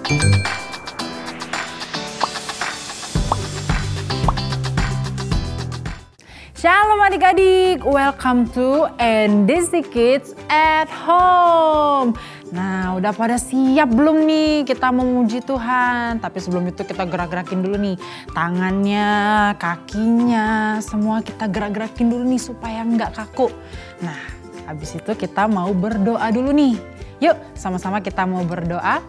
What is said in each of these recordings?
Shalom adik-adik, welcome to NDC Kids at Home. Nah, udah pada siap belum nih kita memuji Tuhan? Tapi sebelum itu kita gerak-gerakin dulu nih tangannya, kakinya, semua kita gerak-gerakin dulu nih supaya nggak kaku. Nah, habis itu kita mau berdoa dulu nih. Yuk, sama-sama kita mau berdoa.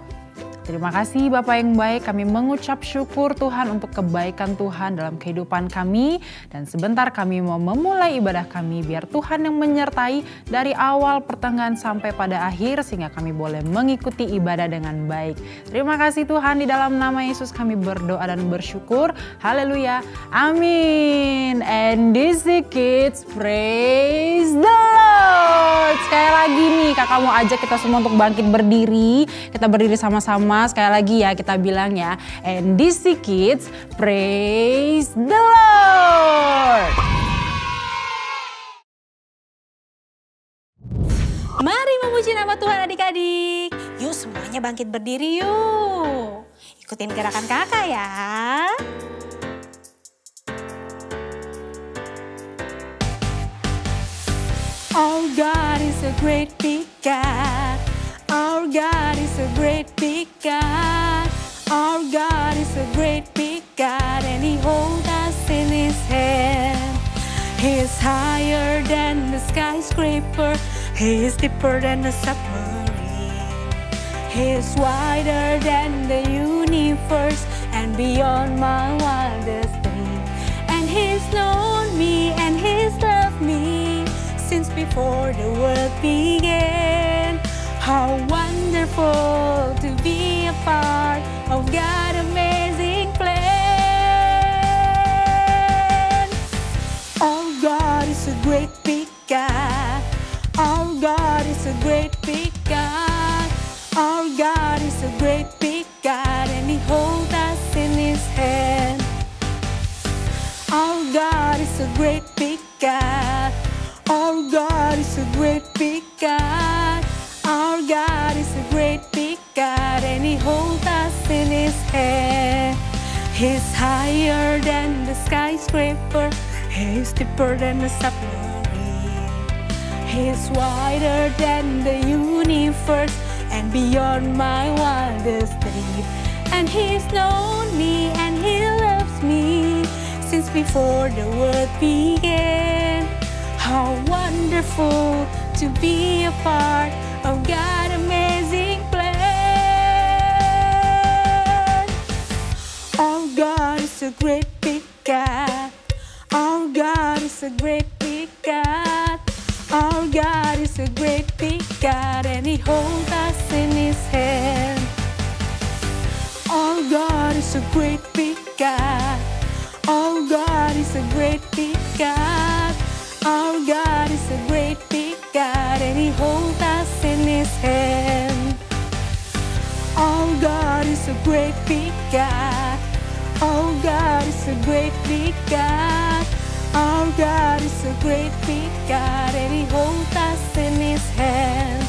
Terima kasih Bapak yang baik, kami mengucap syukur Tuhan untuk kebaikan Tuhan dalam kehidupan kami. Dan sebentar kami mau memulai ibadah kami, biar Tuhan yang menyertai dari awal pertengahan sampai pada akhir, sehingga kami boleh mengikuti ibadah dengan baik. Terima kasih Tuhan, di dalam nama Yesus kami berdoa dan bersyukur. Haleluya, amin. And this is Kids, praise the Lord. Sekali lagi nih kakak mau ajak kita semua untuk bangkit berdiri. Kita berdiri sama-sama. Sekali lagi ya kita bilang ya, NDC Kids, praise the Lord. Mari memuji nama Tuhan adik-adik. Yuk semuanya bangkit berdiri yuk. Ikutin gerakan kakak ya. Our God is a great big God. Our God is a great big God. Our God is a great big God, and He holds us in His hand. He is higher than the skyscraper. He is deeper than the submarine. He is wider than the universe and beyond my wildest dream. And He's known me and He's loved me since before the world began. How wonderful to be a part of God's amazing plan. Our God is a great big God. Our God is a great big God. Our God is a great big God, and He holds us in His hand. Our God is a great big God. Our God is a great big God. Our God is a great big God, and He holds us in His hand. He's higher than the skyscraper. He's deeper than the submarine. He's wider than the universe and beyond my wildest dream. And He's known me and He loves me since before the world began. How wonderful to be a part of God's amazing plan. Our God is a great big God. Our God is a great big God. Our God is a great big God, and He holds us in His hand. Our God is a great big God. Our God is a great big God. Our God is a great big God, and He holds us in His hand. Our God is a great big God. Our God is a great big God. Our God is a great big God, and He holds us in His hand.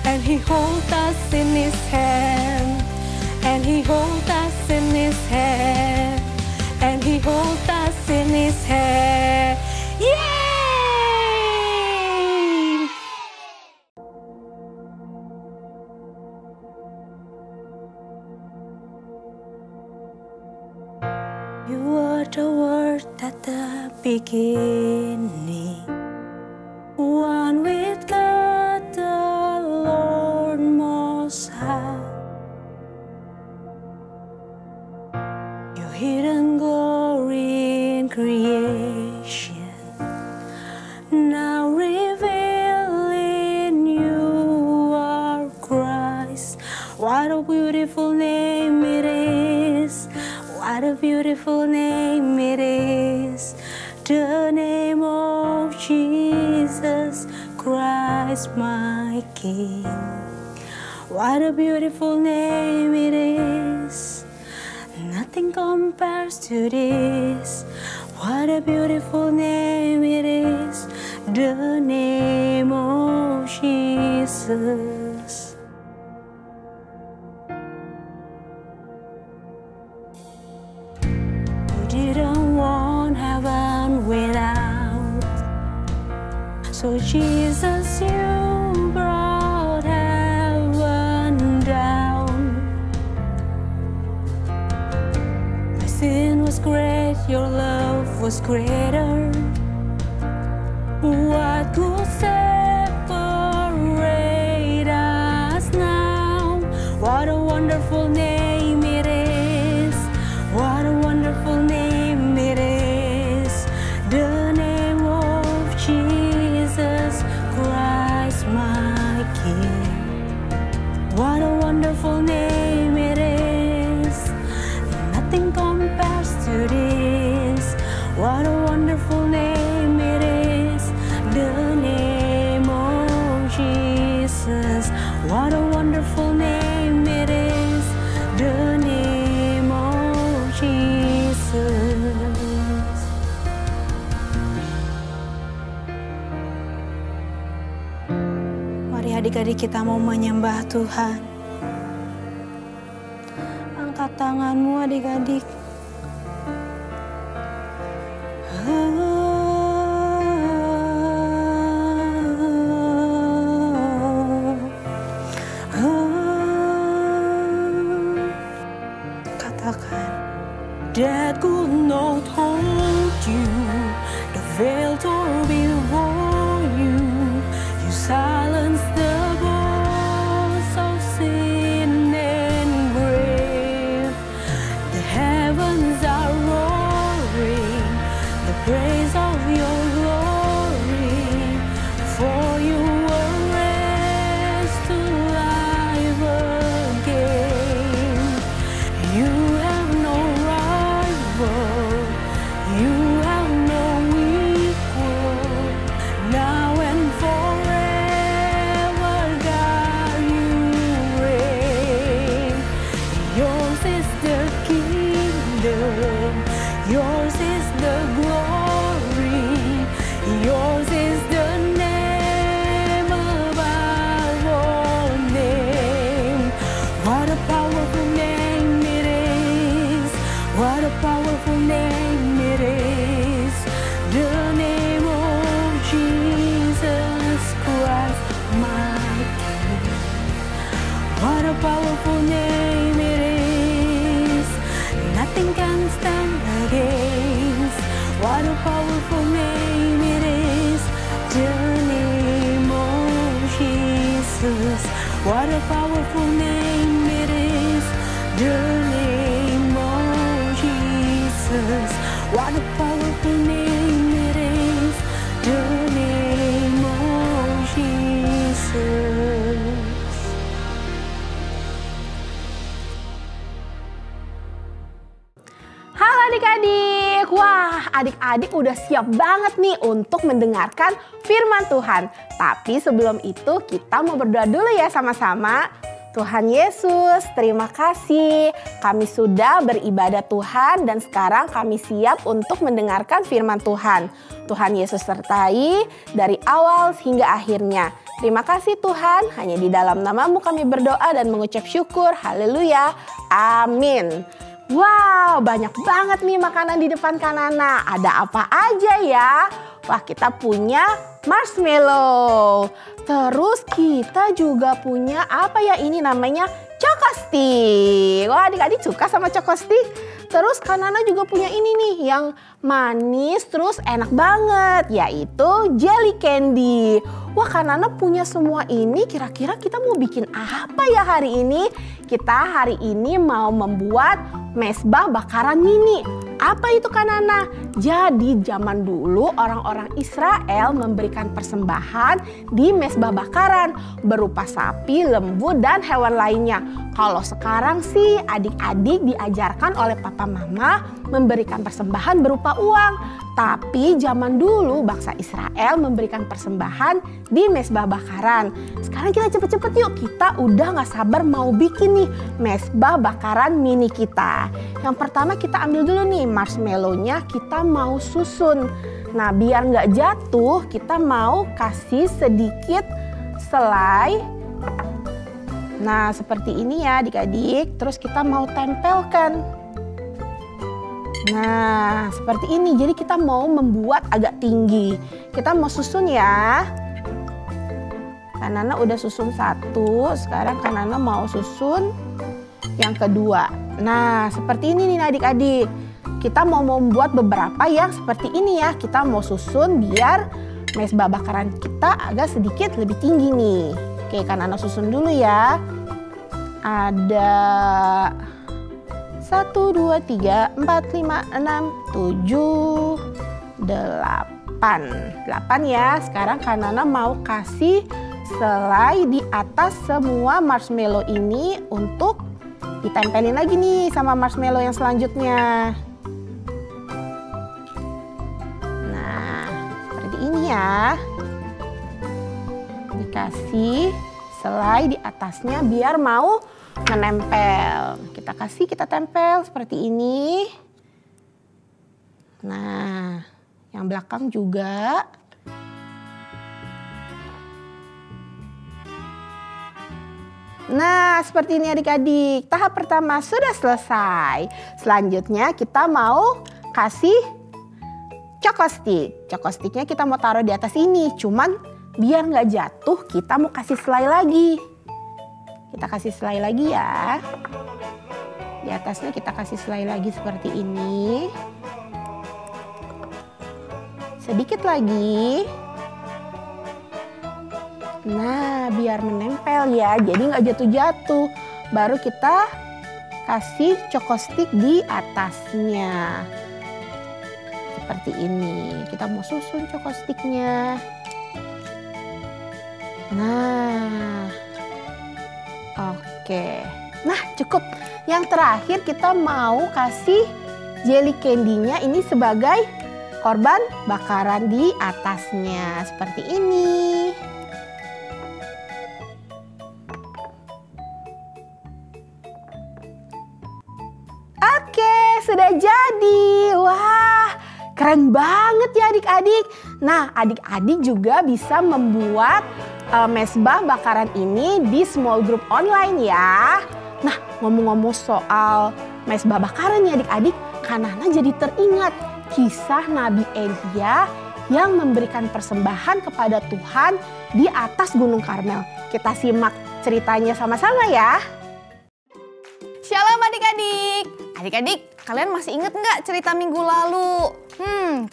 And He holds us in His hand. And He holds us in His hand. And He holds us in His hand. Yeah! You were the Word at the beginning, one with God the Lord Most High. Your hidden glory in creation, now revealed in you are Christ. What a beautiful name it is. What a beautiful name it is, the name of Jesus Christ my King. What a beautiful name it is, nothing compares to this. What a beautiful name it is, the name of Jesus. So Jesus, you brought heaven down. My sin was great, your love was greater. What could separate us now? What a wonderful name it is. What a wonderful name it is. The name of Jesus Christ, my King. What a wonderful name it is. Nothing compares to this. What a wonderful name it is. The name of Jesus. What a wonderful name it is. The name of Jesus. Mari adik-adik kita mau menyembah Tuhan. Angkat tanganmu adik-adik. Katakan, that could not hold you, the veil tore before you. You silenced the voice of sin and grave. The heavens are roaring, the praise of your glory. For you were raised to life again. You have no rival, you have no equal. Now and forever, God, you reign. Yours is the kingdom, yours is the glory, yours is the name above all name. What a powerful name it is. What a powerful name it is. The name of Jesus Christ, my King. What a powerful name it is. Nothing can stand against. What a powerful name it is. The name of Jesus. What a powerful name it is. The name of Jesus. What a powerful name it is. The name of Jesus. Halo adik-adik, wah adik-adik udah siap banget nih untuk mendengarkan firman Tuhan. Tapi sebelum itu kita mau berdoa dulu ya sama-sama. Tuhan Yesus, terima kasih kami sudah beribadah Tuhan dan sekarang kami siap untuk mendengarkan firman Tuhan. Tuhan Yesus sertai dari awal hingga akhirnya. Terima kasih Tuhan, hanya di dalam nama-Mu kami berdoa dan mengucap syukur. Haleluya, amin. Wow, banyak banget nih makanan di depan Kanana. Ada apa aja ya? Wah, kita punya marshmallow. Terus kita juga punya apa ya, ini namanya Cokostik. Wah, adik-adik suka sama Cokostik? Terus Kanana juga punya ini nih yang manis terus enak banget, yaitu jelly candy. Wah, Kanana punya semua ini, kira-kira kita mau bikin apa ya hari ini? Kita hari ini mau membuat mesbah bakaran mini. Apa itu Kanana? Jadi zaman dulu orang-orang Israel memberikan persembahan di mesbah bakaran berupa sapi, lembu, dan hewan lainnya. Kalau sekarang sih adik-adik diajarkan oleh papa mama memberikan persembahan berupa uang. Tapi zaman dulu bangsa Israel memberikan persembahan di mesbah bakaran. Sekarang kita cepet-cepet yuk, kita udah gak sabar mau bikin nih mesbah bakaran mini kita. Yang pertama kita ambil dulu nih marshmallow-nya, kita mau susun. Nah biar gak jatuh kita mau kasih sedikit selai. Nah seperti ini ya adik-adik, terus kita mau tempelkan. Nah, seperti ini. Jadi kita mau membuat agak tinggi. Kita mau susun ya. Kanana udah susun satu, sekarang Kanana mau susun yang kedua. Nah, seperti ini nih adik-adik. Kita mau membuat beberapa yang seperti ini ya. Kita mau susun biar mesbah bakaran kita agak sedikit lebih tinggi nih. Oke, Kanana susun dulu ya. Ada 1, 2, 3, 4, 5, 6, 7, 8. 8 ya. Sekarang Kanana mau kasih selai di atas semua marshmallow ini untuk ditempelin lagi nih sama marshmallow yang selanjutnya. Nah, seperti ini ya. Dikasih selai di atasnya biar mau menempel. Kita tempel seperti ini. Nah, yang belakang juga. Nah, seperti ini adik-adik. Tahap pertama sudah selesai. Selanjutnya kita mau kasih cokostik. Cokostiknya kita mau taruh di atas ini. Cuman biar nggak jatuh kita mau kasih selai lagi. Kita kasih selai lagi ya. Di atasnya kita kasih selai lagi seperti ini. Sedikit lagi. Nah, biar menempel ya, jadi nggak jatuh-jatuh. Baru kita kasih cokostik di atasnya. Seperti ini. Kita mau susun cokostiknya. Nah, oke. Nah, cukup. Yang terakhir kita mau kasih jelly candy-nya ini sebagai korban bakaran di atasnya. Seperti ini. Oke, sudah jadi. Wah, keren banget ya adik-adik. Nah, adik-adik juga bisa membuat mesbah bakaran ini di small group online ya. Nah, ngomong-ngomong soal mesbah bakaran ya adik-adik, Kanana jadi teringat kisah Nabi Elia yang memberikan persembahan kepada Tuhan di atas Gunung Karmel. Kita simak ceritanya sama-sama ya. Shalom adik-adik. Adik-adik, kalian masih ingat nggak cerita minggu lalu?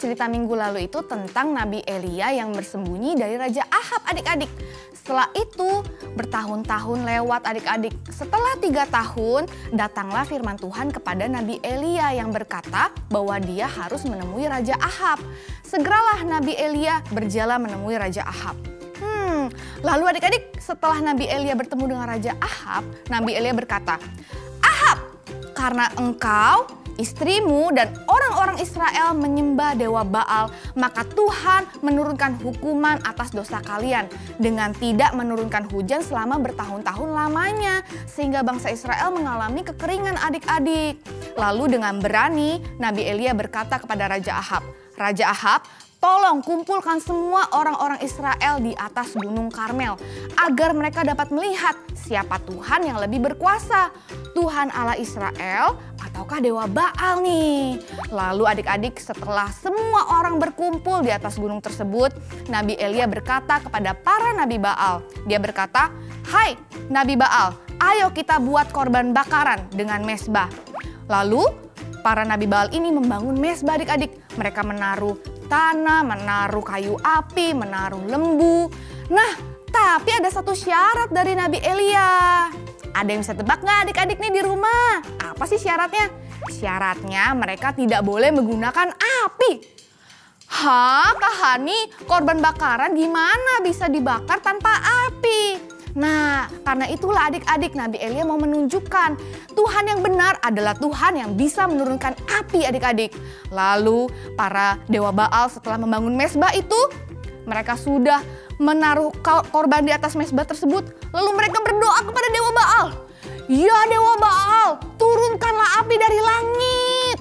Cerita minggu lalu itu tentang Nabi Elia yang bersembunyi dari Raja Ahab adik-adik. Setelah itu bertahun-tahun lewat adik-adik. Setelah 3 tahun datanglah firman Tuhan kepada Nabi Elia yang berkata bahwa dia harus menemui Raja Ahab. Segeralah Nabi Elia berjalan menemui Raja Ahab. Lalu adik-adik setelah Nabi Elia bertemu dengan Raja Ahab, Nabi Elia berkata, "Ahab, karena engkau, istrimu dan orang-orang Israel menyembah dewa Baal, maka Tuhan menurunkan hukuman atas dosa kalian dengan tidak menurunkan hujan selama bertahun-tahun lamanya, sehingga bangsa Israel mengalami kekeringan adik-adik." Lalu dengan berani Nabi Elia berkata kepada Raja Ahab, "Raja Ahab, tolong kumpulkan semua orang-orang Israel di atas Gunung Karmel agar mereka dapat melihat siapa Tuhan yang lebih berkuasa, Tuhan Allah Israel ataukah dewa Baal nih." Lalu adik-adik setelah semua orang berkumpul di atas gunung tersebut, Nabi Elia berkata kepada para nabi Baal. Dia berkata, "Hai nabi Baal, ayo kita buat korban bakaran dengan mesbah." Lalu para nabi Baal ini membangun mesbah adik-adik. Mereka menaruh tanah, menaruh kayu api, menaruh lembu. Nah, tapi ada satu syarat dari Nabi Elia. Ada yang bisa tebak nggak adik-adik nih di rumah? Apa sih syaratnya? Syaratnya mereka tidak boleh menggunakan api. Hah, Kak Hani, korban bakaran gimana bisa dibakar tanpa api? Nah, karena itulah adik-adik Nabi Elia mau menunjukkan Tuhan yang benar adalah Tuhan yang bisa menurunkan api adik-adik. Lalu para dewa Baal setelah membangun mesbah itu, mereka sudah menaruh korban di atas mesbah tersebut. Lalu mereka berdoa kepada dewa Baal. "Ya dewa Baal, turunkanlah api dari langit."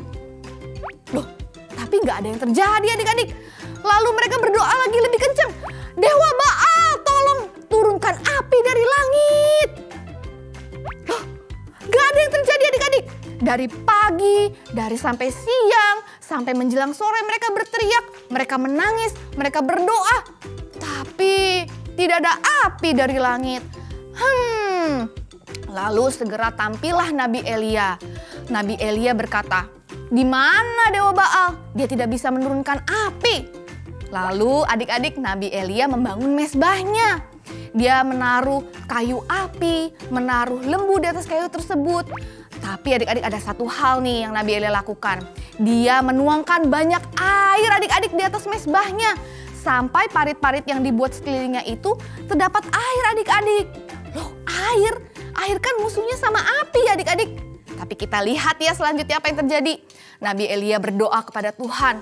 Loh, tapi nggak ada yang terjadi adik-adik. Lalu mereka berdoa lagi lebih kencang. "Dewa Baal, tolong turunkan api dari langit." Loh, gak ada yang terjadi adik-adik. Dan Dari pagi, dari sampai siang, sampai menjelang sore mereka berteriak, mereka menangis, mereka berdoa. Tapi tidak ada api dari langit. Lalu segera tampillah Nabi Elia. Nabi Elia berkata, "Di mana Dewa Baal? Dia tidak bisa menurunkan api." Lalu adik-adik Nabi Elia membangun mezbahnya. Dia menaruh kayu api, menaruh lembu di atas kayu tersebut. Tapi adik-adik ada satu hal nih yang Nabi Elia lakukan. Dia menuangkan banyak air adik-adik di atas mezbahnya. Sampai parit-parit yang dibuat sekelilingnya itu terdapat air adik-adik. Loh, air? Air kan musuhnya sama api adik-adik. Tapi kita lihat ya selanjutnya apa yang terjadi. Nabi Elia berdoa kepada Tuhan.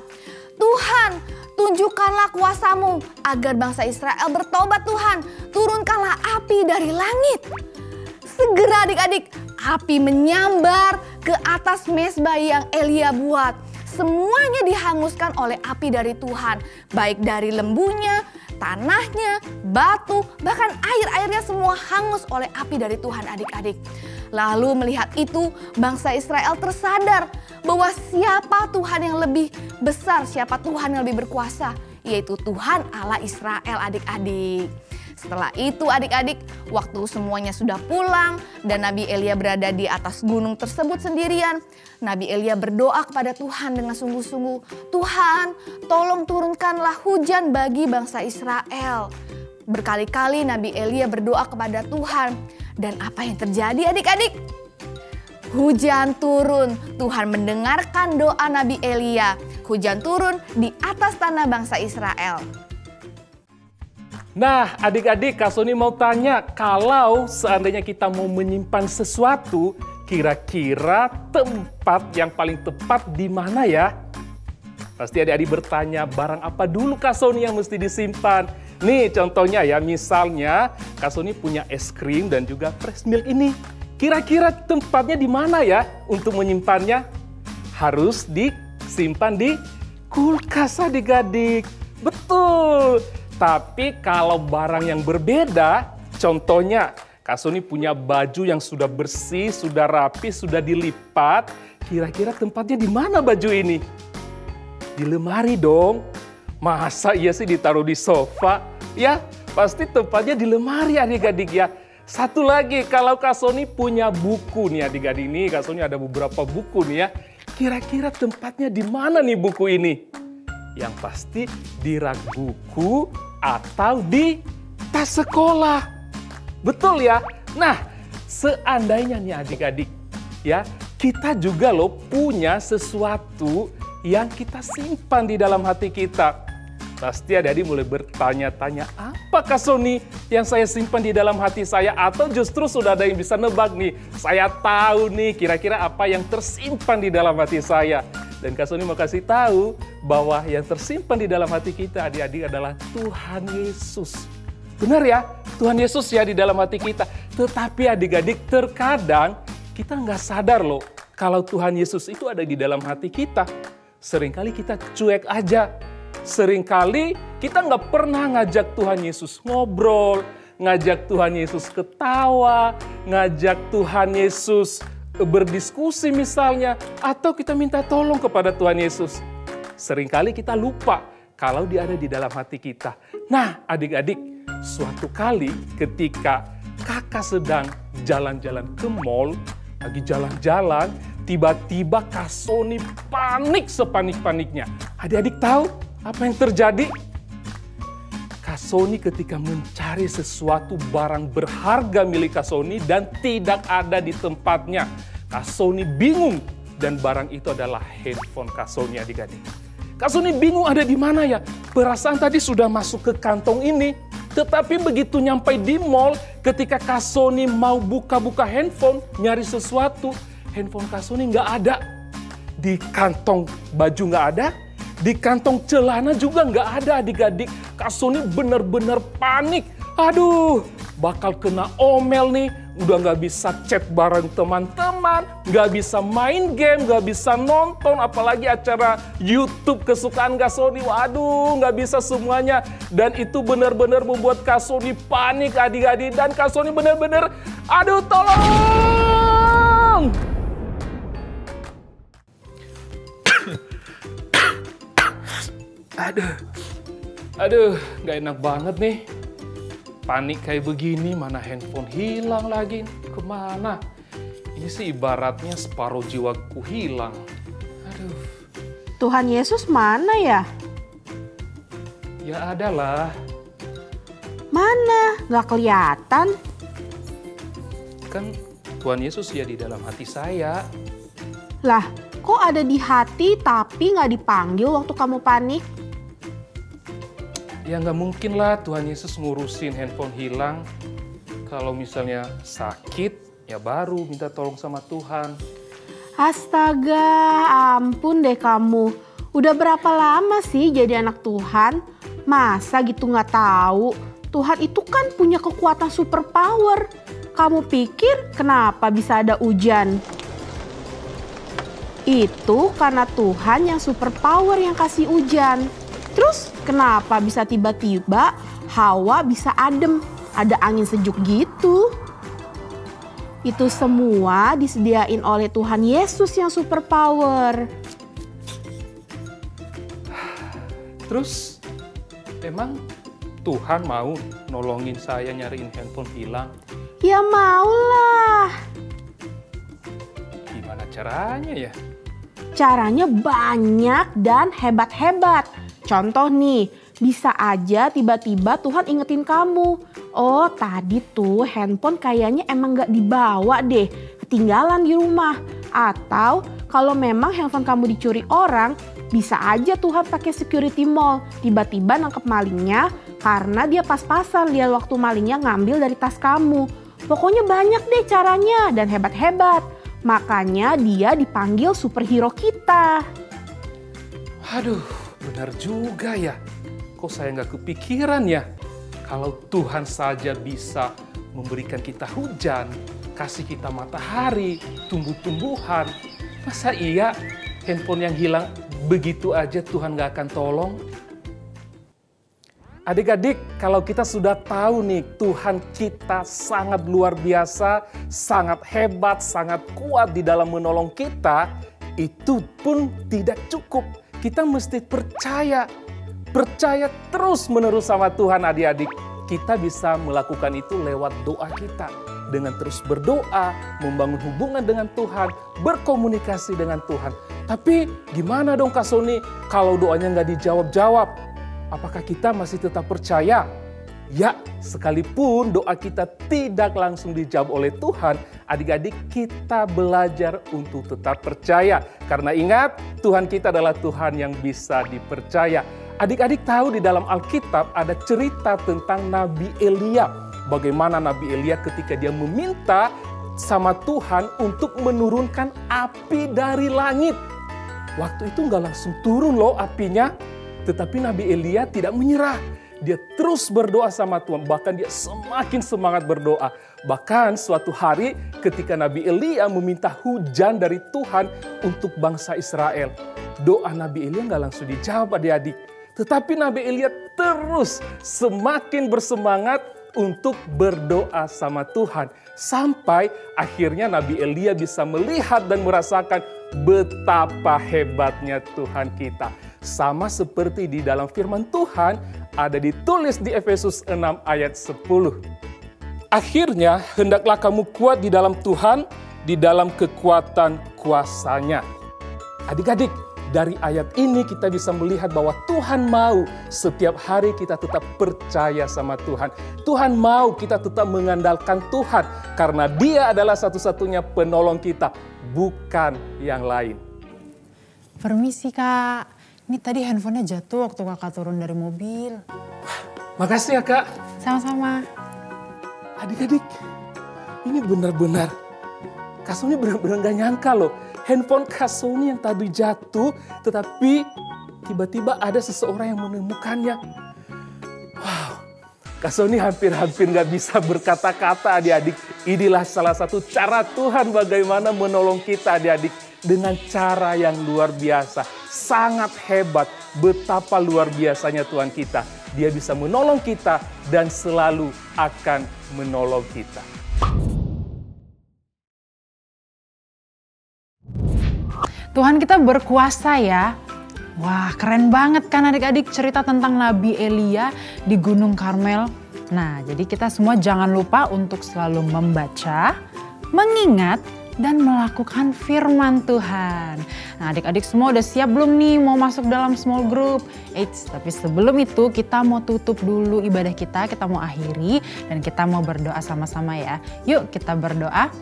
"Tuhan, tunjukkanlah kuasa-Mu agar bangsa Israel bertobat Tuhan. Turunkanlah api dari langit." Segera adik-adik, api menyambar ke atas mezbah yang Elia buat. Semuanya dihanguskan oleh api dari Tuhan. Baik dari lembunya, tanahnya, batu, bahkan air-airnya semua hangus oleh api dari Tuhan adik-adik. Lalu melihat itu, bangsa Israel tersadar bahwa siapa Tuhan yang lebih besar, siapa Tuhan yang lebih berkuasa, yaitu Tuhan Allah Israel adik-adik. Setelah itu adik-adik, waktu semuanya sudah pulang dan Nabi Elia berada di atas gunung tersebut sendirian, Nabi Elia berdoa kepada Tuhan dengan sungguh-sungguh, "Tuhan, tolong turunkanlah hujan bagi bangsa Israel." Berkali-kali Nabi Elia berdoa kepada Tuhan. Dan apa yang terjadi adik-adik? Hujan turun. Tuhan mendengarkan doa Nabi Elia. Hujan turun di atas tanah bangsa Israel. Nah, adik-adik, Kak Sony mau tanya, kalau seandainya kita mau menyimpan sesuatu, kira-kira tempat yang paling tepat di mana ya? Pasti adik-adik bertanya, barang apa dulu Kak Sony yang mesti disimpan? Nih contohnya ya, misalnya Kak Sony punya es krim dan juga fresh milk ini. Kira-kira tempatnya di mana ya untuk menyimpannya? Harus disimpan di kulkas adik-adik. Betul. Tapi kalau barang yang berbeda, contohnya Kak Sony punya baju yang sudah bersih, sudah rapi, sudah dilipat. Kira-kira tempatnya di mana baju ini? Di lemari dong. Masa iya sih ditaruh di sofa? Ya, pasti tempatnya di lemari adik-adik ya. Satu lagi, kalau Kak Sony punya buku nih adik-adik nih, Kak Sony ada beberapa buku nih ya. Kira-kira tempatnya di mana nih buku ini? Yang pasti di rak buku atau di tas sekolah. Betul ya? Nah, seandainya nih adik-adik ya, kita juga loh punya sesuatu yang kita simpan di dalam hati kita. Pasti adik-adik mulai bertanya-tanya, apa Kak Sony yang saya simpan di dalam hati saya? Atau justru sudah ada yang bisa nebak nih, saya tahu nih kira-kira apa yang tersimpan di dalam hati saya. Dan Kak Sony mau kasih tahu bahwa yang tersimpan di dalam hati kita adik-adik adalah Tuhan Yesus. Benar ya, Tuhan Yesus ya di dalam hati kita. Tetapi adik-adik terkadang kita nggak sadar loh kalau Tuhan Yesus itu ada di dalam hati kita. Seringkali kita cuek aja. Seringkali kita nggak pernah ngajak Tuhan Yesus ngobrol, ngajak Tuhan Yesus ketawa, ngajak Tuhan Yesus berdiskusi misalnya, atau kita minta tolong kepada Tuhan Yesus. Seringkali kita lupa kalau dia ada di dalam hati kita. Nah adik-adik, suatu kali ketika kakak sedang jalan-jalan ke mall, lagi jalan-jalan, tiba-tiba Kak Sony panik sepanik-paniknya. Adik-adik tahu apa yang terjadi? Kak Sony ketika mencari sesuatu barang berharga milik Kak Sony dan tidak ada di tempatnya. Kak Sony bingung dan barang itu adalah handphone Kak Sony adik-adik. Kak Sony bingung ada di mana ya? Perasaan tadi sudah masuk ke kantong ini. Tetapi begitu nyampe di mall, ketika Kak Sony mau buka-buka handphone, nyari sesuatu, handphone Kak Sony nggak ada. Di kantong baju nggak ada. Di kantong celana juga nggak ada adik-adik. Kak Sony bener-bener panik. Aduh, bakal kena omel nih. Udah nggak bisa chat bareng teman-teman. Nggak bisa main game, nggak bisa nonton. Apalagi acara YouTube kesukaan Kak Sony. Waduh, nggak bisa semuanya. Dan itu bener-bener membuat Kak Sony panik adik-adik. Dan Kak Sony bener-bener, aduh tolong! Aduh, gak enak banget nih. Panik kayak begini, mana handphone hilang lagi. Kemana? Ini sih ibaratnya separuh jiwaku hilang. Aduh. Tuhan Yesus mana ya? Ya adalah. Mana? Gak kelihatan. Kan Tuhan Yesus ya di dalam hati saya. Lah, kok ada di hati tapi gak dipanggil waktu kamu panik? Ya nggak mungkin lah Tuhan Yesus ngurusin handphone hilang. Kalau misalnya sakit, ya baru minta tolong sama Tuhan. Astaga, ampun deh kamu. Udah berapa lama sih jadi anak Tuhan? Masa gitu nggak tahu? Tuhan itu kan punya kekuatan super power. Kamu pikir kenapa bisa ada hujan? Itu karena Tuhan yang super power yang kasih hujan. Terus kenapa bisa tiba-tiba Hawa bisa adem, ada angin sejuk gitu? Itu semua disediain oleh Tuhan Yesus yang super power. Terus emang Tuhan mau nolongin saya nyariin handphone hilang? Ya maulah. Gimana caranya ya? Caranya banyak dan hebat-hebat. Contoh nih, bisa aja tiba-tiba Tuhan ingetin kamu. Oh tadi tuh handphone kayaknya emang gak dibawa deh, ketinggalan di rumah. Atau kalau memang handphone kamu dicuri orang, bisa aja Tuhan pakai security mall. Tiba-tiba nangkep malingnya karena dia pas-pasan lihat waktu malingnya ngambil dari tas kamu. Pokoknya banyak deh caranya dan hebat-hebat. Makanya dia dipanggil superhero kita. Aduh, benar juga ya. Kok saya nggak kepikiran ya? Kalau Tuhan saja bisa memberikan kita hujan, kasih kita matahari, tumbuh-tumbuhan. Masa iya handphone yang hilang begitu aja Tuhan nggak akan tolong? Adik-adik, kalau kita sudah tahu nih Tuhan kita sangat luar biasa, sangat hebat, sangat kuat di dalam menolong kita, itu pun tidak cukup. Kita mesti percaya terus menerus sama Tuhan adik-adik. Kita bisa melakukan itu lewat doa kita. Dengan terus berdoa, membangun hubungan dengan Tuhan, berkomunikasi dengan Tuhan. Tapi gimana dong Kak Sony kalau doanya nggak dijawab-jawab? Apakah kita masih tetap percaya? Ya, sekalipun doa kita tidak langsung dijawab oleh Tuhan, adik-adik kita belajar untuk tetap percaya. Karena ingat, Tuhan kita adalah Tuhan yang bisa dipercaya. Adik-adik tahu di dalam Alkitab ada cerita tentang Nabi Elia. Bagaimana Nabi Elia ketika dia meminta sama Tuhan untuk menurunkan api dari langit. Waktu itu nggak langsung turun loh apinya. Tetapi Nabi Elia tidak menyerah. Dia terus berdoa sama Tuhan. Bahkan dia semakin semangat berdoa. Bahkan suatu hari ketika Nabi Elia meminta hujan dari Tuhan untuk bangsa Israel. Doa Nabi Elia nggak langsung dijawab adik-adik. Tetapi Nabi Elia terus semakin bersemangat untuk berdoa sama Tuhan. Sampai akhirnya Nabi Elia bisa melihat dan merasakan betapa hebatnya Tuhan kita. Sama seperti di dalam firman Tuhan ada ditulis di Efesus 6 ayat 10. Akhirnya hendaklah kamu kuat di dalam Tuhan, di dalam kekuatan kuasa-Nya. Adik-adik, dari ayat ini kita bisa melihat bahwa Tuhan mau setiap hari kita tetap percaya sama Tuhan. Tuhan mau kita tetap mengandalkan Tuhan karena Dia adalah satu-satunya penolong kita, bukan yang lain. Permisi Kak, ini tadi handphonenya jatuh waktu kakak turun dari mobil. Makasih ya Kak. Sama-sama. Adik-adik, ini benar-benar Kak Sony benar-benar gak nyangka loh. Handphone Kak Sony yang tadi jatuh, tetapi tiba-tiba ada seseorang yang menemukannya. Wow, Kak Sony hampir-hampir gak bisa berkata-kata adik-adik. Inilah salah satu cara Tuhan bagaimana menolong kita adik-adik. Dengan cara yang luar biasa, sangat hebat. Betapa luar biasanya Tuhan kita. Dia bisa menolong kita dan selalu akan menolong kita. Tuhan kita berkuasa ya. Wah, keren banget kan adik-adik cerita tentang Nabi Elia di Gunung Karmel. Nah, jadi kita semua jangan lupa untuk selalu membaca, mengingat, dan melakukan firman Tuhan. Nah, adik-adik semua udah siap belum nih mau masuk dalam small group? Eits, tapi sebelum itu kita mau tutup dulu ibadah kita mau akhiri dan kita mau berdoa sama-sama ya. Yuk kita berdoa.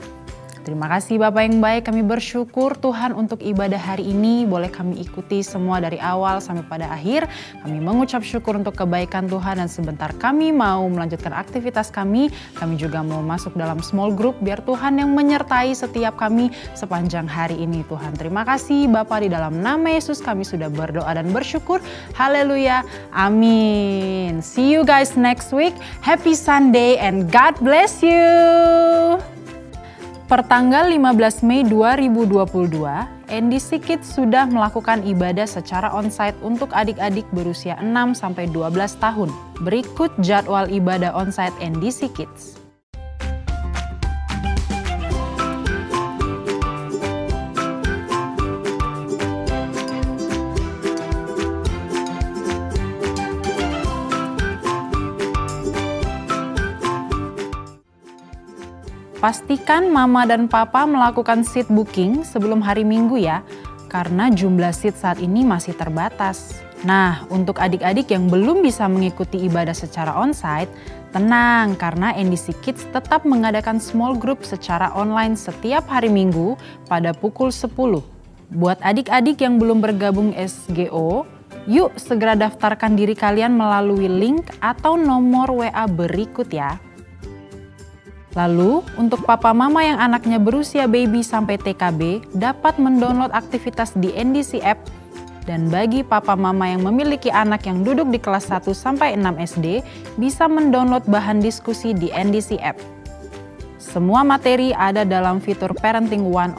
Terima kasih Bapak yang baik, kami bersyukur Tuhan untuk ibadah hari ini boleh kami ikuti semua dari awal sampai pada akhir. Kami mengucap syukur untuk kebaikan Tuhan dan sebentar kami mau melanjutkan aktivitas kami. Kami juga mau masuk dalam small group biar Tuhan yang menyertai setiap kami sepanjang hari ini Tuhan. Terima kasih Bapak, di dalam nama Yesus kami sudah berdoa dan bersyukur. Haleluya, amin. See you guys next week. Happy Sunday and God bless you. Pertanggal 15 Mei 2022, NDC Kids sudah melakukan ibadah secara onsite untuk adik-adik berusia 6-12 tahun. Berikut jadwal ibadah onsite NDC Kids. Pastikan mama dan papa melakukan seat booking sebelum hari Minggu ya, karena jumlah seat saat ini masih terbatas. Nah, untuk adik-adik yang belum bisa mengikuti ibadah secara onsite, tenang karena NDC Kids tetap mengadakan small group secara online setiap hari Minggu pada pukul 10. Buat adik-adik yang belum bergabung SGO, yuk segera daftarkan diri kalian melalui link atau nomor WA berikut ya. Lalu, untuk papa mama yang anaknya berusia baby sampai TKB dapat mendownload aktivitas di NDC App. Dan bagi papa mama yang memiliki anak yang duduk di kelas 1 sampai 6 SD bisa mendownload bahan diskusi di NDC App. Semua materi ada dalam fitur Parenting 101.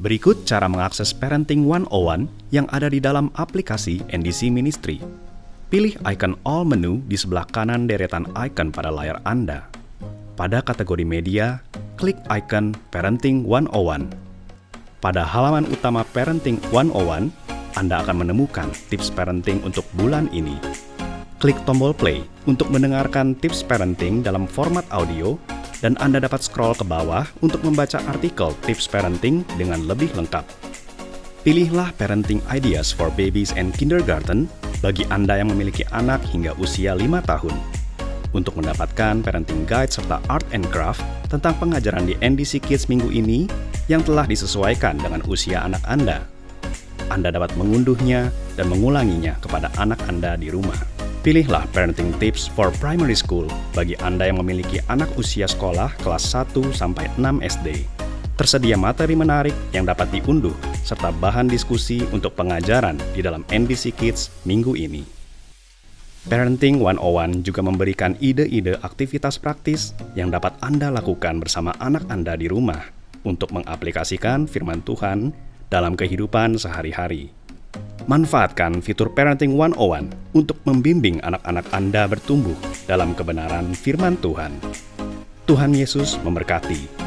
Berikut cara mengakses Parenting 101 yang ada di dalam aplikasi NDC Ministry. Pilih icon All menu di sebelah kanan deretan icon pada layar Anda. Pada kategori media, klik icon Parenting 101. Pada halaman utama Parenting 101, Anda akan menemukan tips parenting untuk bulan ini. Klik tombol play untuk mendengarkan tips parenting dalam format audio dan Anda dapat scroll ke bawah untuk membaca artikel tips parenting dengan lebih lengkap. Pilihlah Parenting Ideas for Babies and Kindergarten bagi Anda yang memiliki anak hingga usia 5 tahun. Untuk mendapatkan parenting guide serta art and craft tentang pengajaran di NDC Kids minggu ini yang telah disesuaikan dengan usia anak Anda. Anda dapat mengunduhnya dan mengulanginya kepada anak Anda di rumah. Pilihlah Parenting Tips for Primary School bagi Anda yang memiliki anak usia sekolah kelas 1 sampai 6 SD. Tersedia materi menarik yang dapat diunduh serta bahan diskusi untuk pengajaran di dalam NDC Kids minggu ini. Parenting 101 juga memberikan ide-ide aktivitas praktis yang dapat Anda lakukan bersama anak Anda di rumah untuk mengaplikasikan firman Tuhan dalam kehidupan sehari-hari. Manfaatkan fitur Parenting 101 untuk membimbing anak-anak Anda bertumbuh dalam kebenaran firman Tuhan. Tuhan Yesus memberkati.